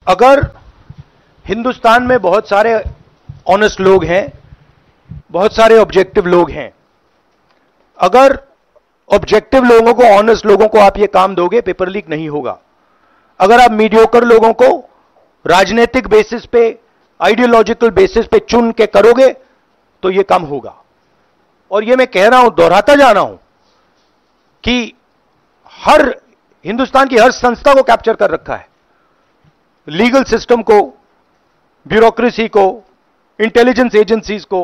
अगर हिंदुस्तान में बहुत सारे ऑनेस्ट लोग हैं, बहुत सारे ऑब्जेक्टिव लोग हैं, अगर ऑब्जेक्टिव लोगों को, ऑनेस्ट लोगों को आप ये काम दोगे, पेपर लीक नहीं होगा। अगर आप मीडियोकर लोगों को राजनीतिक बेसिस पे, आइडियोलॉजिकल बेसिस पे चुन के करोगे तो ये काम होगा। और ये मैं कह रहा हूं, दोहराता जा रहा हूं कि हर हिंदुस्तान की हर संस्था को कैप्चर कर रखा है, लीगल सिस्टम को, ब्यूरोक्रेसी को, इंटेलिजेंस एजेंसीज को,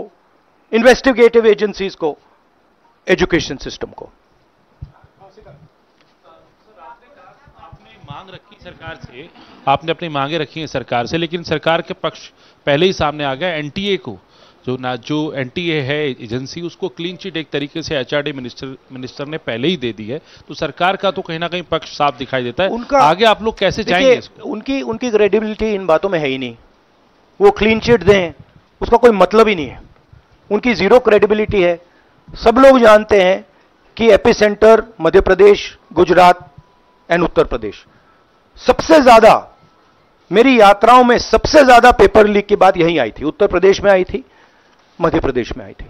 इन्वेस्टिगेटिव एजेंसीज को, एजुकेशन सिस्टम को। मांग रखी सरकार से, आपने अपनी मांगे रखी हैं सरकार से, लेकिन सरकार के पक्ष पहले ही सामने आ गया। एनटीए को जो एनटीए है एजेंसी, उसको क्लीन चिट एक तरीके से एचआरडी मिनिस्टर ने पहले ही दे दी है, तो सरकार का तो कहीं ना कहीं पक्ष साफ दिखाई देता है। आगे आप लोग कैसे जाएंगे इसको? उनकी क्रेडिबिलिटी इन बातों में है ही नहीं। वो क्लीन चिट दें उसका कोई मतलब ही नहीं है, उनकी जीरो क्रेडिबिलिटी है। सब लोग जानते हैं कि एपिसेंटर मध्य प्रदेश, गुजरात एंड उत्तर प्रदेश। सबसे ज्यादा मेरी यात्राओं में सबसे ज्यादा पेपर लीक की बात यहीं आई थी, उत्तर प्रदेश में आई थी, मध्य प्रदेश में आई थी।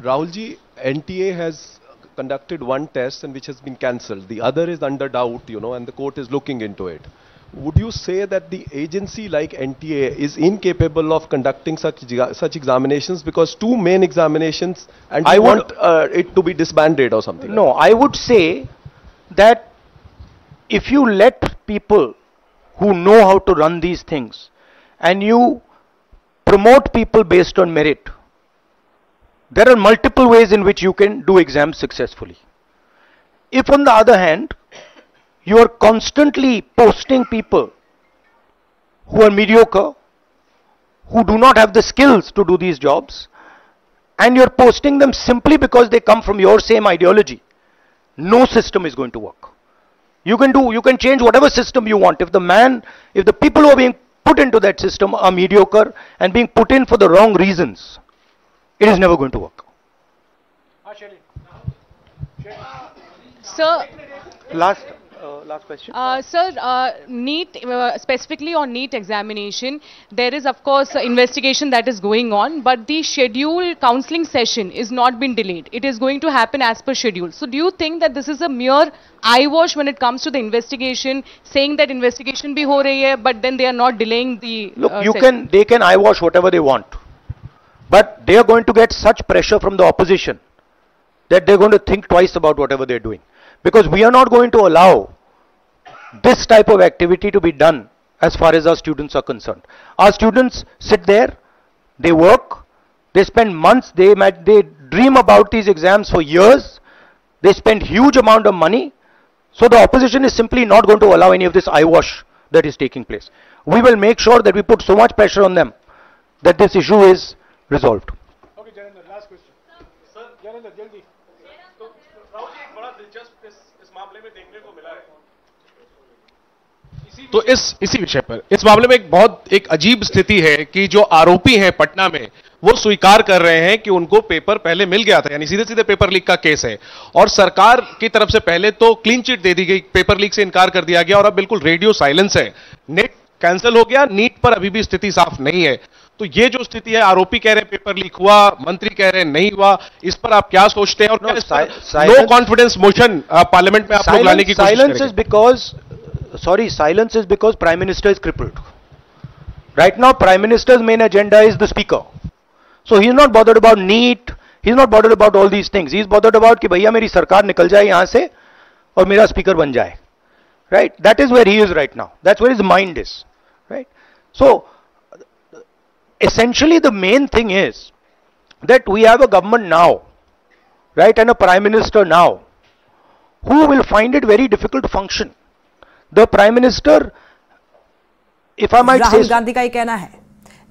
Rahul ji, NTA has conducted one test and which has been cancelled. The other is under doubt, and the court is looking into it. Would you say that the agency like NTA is incapable of conducting such examinations, because two main examinations, and I want it to be disbanded or something? No, I would say that if you let people who know how to run these things and you promote people based on merit, there are multiple ways in which you can do exams successfully. If on the other hand, you are constantly posting people who are mediocre, who do not have the skills to do these jobs, and you're posting them simply because they come from your same ideology, no system is going to work. You can change whatever system you want. If the people who are being put into that system are mediocre and being put in for the wrong reasons, it is never going to work. Sir, last question. Sir, NEET, specifically on NEET examination, there is of course investigation that is going on, but the scheduled counseling session is not been delayed. It is going to happen as per schedule. So do you think that this is a mere eyewash when it comes to the investigation, saying that investigation bhi ho rahi hai, but then they are not delaying the Look, they can eyewash whatever they want, but they are going to get such pressure from the opposition that they're going to think twice about whatever they're doing. Because we are not going to allow this type of activity to be done as far as our students are concerned. Our students sit there, they work, they spend months, they dream about these exams for years, they spend huge amount of money. So the opposition is simply not going to allow any of this eyewash that is taking place. We will make sure that we put so much pressure on them that this issue is resolved. Okay, Janendra, last question. Sir, Janendra, jaldi. Rahul ji, एक बड़ा दिलचस्प इस मामले में देखने को मिला है। तो इसी विषय पर, इस मामले में एक अजीब स्थिति है कि जो आरोपी हैं पटना में, वो स्वीकार कर रहे हैं कि उनको पेपर पहले मिल गया था, यानी सीधे सीधे पेपर लीक का केस है। और सरकार की तरफ से पहले तो क्लीन चिट दे दी गई, पेपर लीक से इनकार कर दिया गया, और अब बिल्कुल रेडियो साइलेंस है। नेट कैंसिल हो गया, नीट पर अभी भी स्थिति साफ नहीं है। तो ये जो स्थिति है, आरोपी कह रहे हैं पेपर लीक हुआ, मंत्री कह रहे हैं नहीं हुआ, इस पर आप क्या सोचते हैं? और नो कॉन्फिडेंस मोशन पार्लियामेंट में आप लोग लाने की कोशिश करेंगे? Silence is because Prime Minister is crippled. Right now, Prime Minister's main agenda is the Speaker. So he is not bothered about NEET, he is not bothered about all these things. He is bothered about कि भैया मेरी सरकार निकल जाए यहाँ से और मेरा स्पीकर बन जाए. Right? That is where he is right now. That's where his mind is. Right? So, essentially the main thing is that we have a government now, right, and a Prime Minister now, who will find it very difficult to function. The Prime Minister, if I might say, Rahul Gandhi का ही कहना है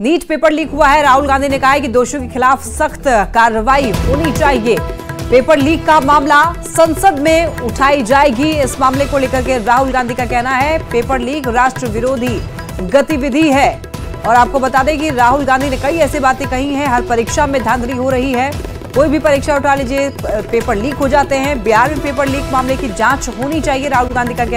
NEET paper leak हुआ है। राहुल गांधी ने कहा है कि दोषियों के खिलाफ सख्त कार्रवाई होनी चाहिए। पेपर लीक का मामला संसद में उठाई जाएगी। इस मामले को लेकर के राहुल गांधी का कहना है पेपर लीक राष्ट्र विरोधी गतिविधि है। और आपको बता दें कि राहुल गांधी ने कई ऐसी बातें कही हैं, हर परीक्षा में धांधली हो रही है, कोई भी परीक्षा उठा लीजिए, पेपर लीक हो जाते हैं। बिहार में पेपर लीक मामले की जांच होनी चाहिए, राहुल गांधी का कहना